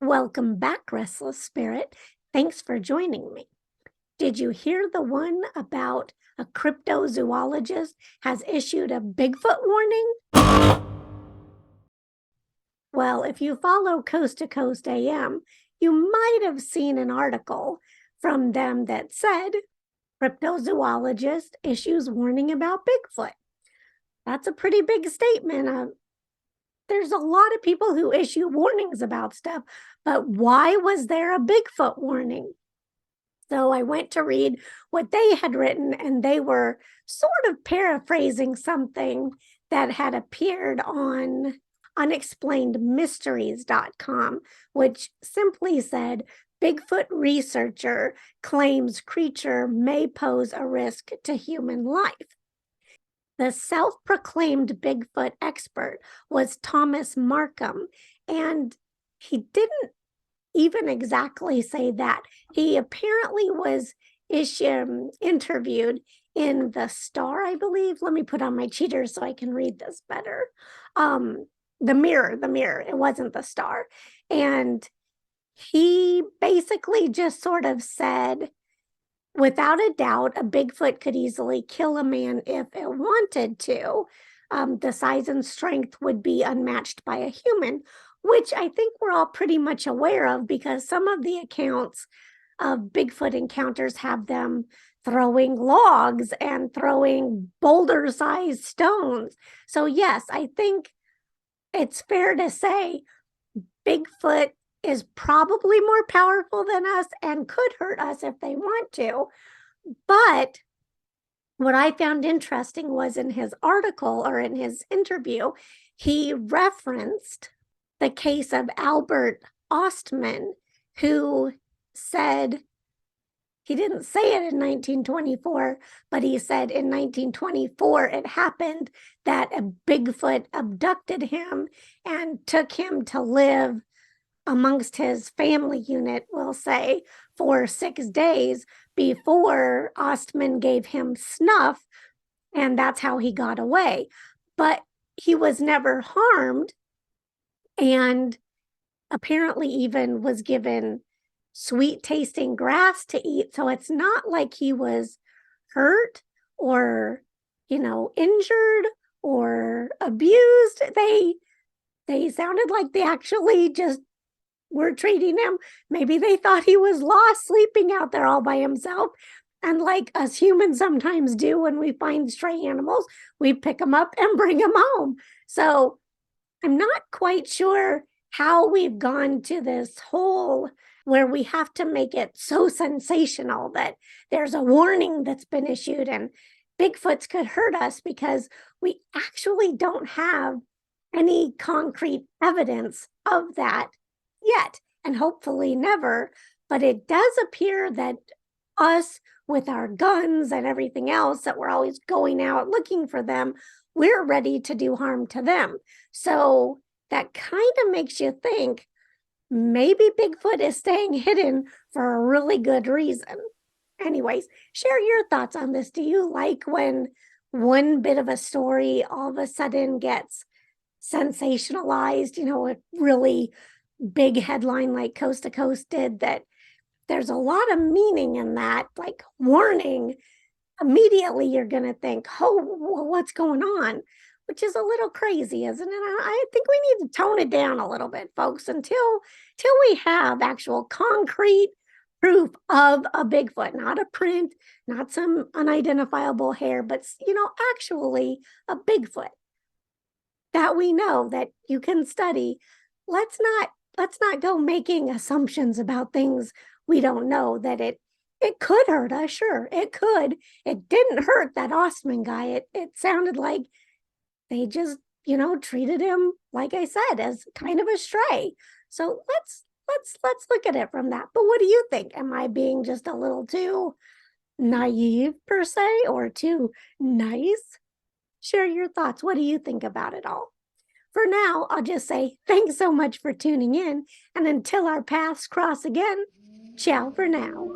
Welcome back, restless spirit. Thanks for joining me. Did you hear the one about a cryptozoologist has issued a Bigfoot warning? Well, if you follow Coast to Coast AM, you might have seen an article from them that said cryptozoologist issues warning about Bigfoot. That's a pretty big statement. There's a lot of people who issue warnings about stuff, but why was there a Bigfoot warning? So I went to read what they had written, and they were sort of paraphrasing something that had appeared on unexplainedmysteries.com, which simply said, Bigfoot researcher claims creature may pose a risk to human life. The self-proclaimed Bigfoot expert was Thomas Markum, and he didn't even exactly say that. He apparently was interviewed in the Star, I believe. Let me put on my cheaters so I can read this better. The Mirror. It wasn't the Star. And he basically just sort of said, without a doubt, a Bigfoot could easily kill a man if it wanted to. The size and strength would be unmatched by a human, which I think we're all pretty much aware of because some of the accounts of Bigfoot encounters have them throwing logs and throwing boulder-sized stones. So yes, I think it's fair to say Bigfoot is probably more powerful than us and could hurt us if they want to. But what I found interesting was in his article or in his interview, he referenced the case of Albert Ostman, who said, he didn't say it in 1924, but he said in 1924 it happened that a Bigfoot abducted him and took him to live amongst his family unit, we'll say, for 6 days before Ostman gave him snuff, and that's how he got away. But he was never harmed, and apparently even was given sweet tasting grass to eat. So it's not like he was hurt or, injured or abused. They sounded like they actually just were treating him. Maybe they thought he was lost, sleeping out there all by himself. And like us humans sometimes do when we find stray animals, we pick them up and bring them home. So I'm not quite sure how we've gone to this whole where we have to make it so sensational that there's a warning that's been issued and Bigfoots could hurt us, because we actually don't have any concrete evidence of that yet, and hopefully never. But it does appear that us, with our guns and everything else, that we're always going out looking for them, we're ready to do harm to them. So that kind of makes you think maybe Bigfoot is staying hidden for a really good reason. Anyways, share your thoughts on this. Do you like when one bit of a story all of a sudden gets sensationalized, a really big headline like Coast to Coast did, that there's a lot of meaning in that, like warning? Immediately you're going to think, oh, what's going on? Which is a little crazy, isn't it? I think we need to tone it down a little bit, folks, until we have actual concrete proof of a Bigfoot, not a print, not some unidentifiable hair, but actually a Bigfoot that we know that you can study. Let's not go making assumptions about things we don't know. That it could hurt us. Sure, it could. It didn't hurt that Ostman guy. It sounded like they just, treated him, like I said, as kind of a stray. So let's look at it from that. But what do you think? Am I being just a little too naive per se, or too nice? Share your thoughts. What do you think about it all? For now, I'll just say thanks so much for tuning in, and until our paths cross again, ciao for now.